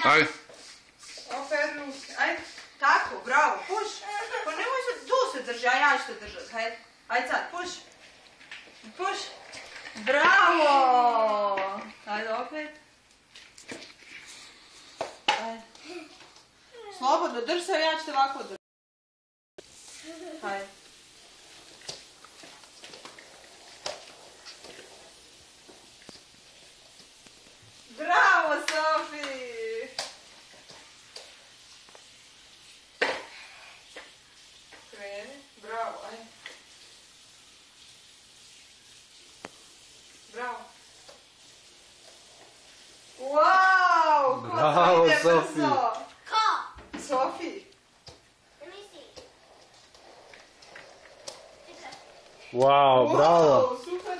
Ajde. Opet ruke, ajde. Tako, bravo, puš. Pa nemoj se, tu se drži, a ja ću te držati, hajde. Ajde sad, puš. Puš. Bravo! Ajde opet. Ajde. Slobodno, drži se, ja ću te ovako držati. Hajde. Bravo, Sofi! Kreni, bravo, ajde. Bravo. Wow! Bravo, ide Sofi. brzo. Ko? Sofi. Let me see. Wow, bravo. Wow, super.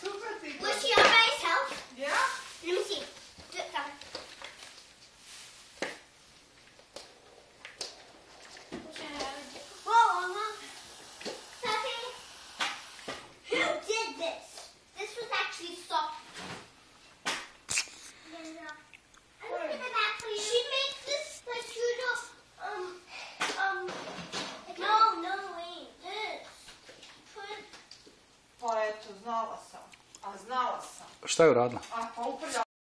Super ti. Was she all by herself? Ja? Let me see. Do it from. Whoa, Mama. Sophie. Who did this? This was actually soft. Give it back, please. She makes this like you know, no, wait, this. Put. Pa eto, znala sam. A znala sam. Šta je uradila? A pa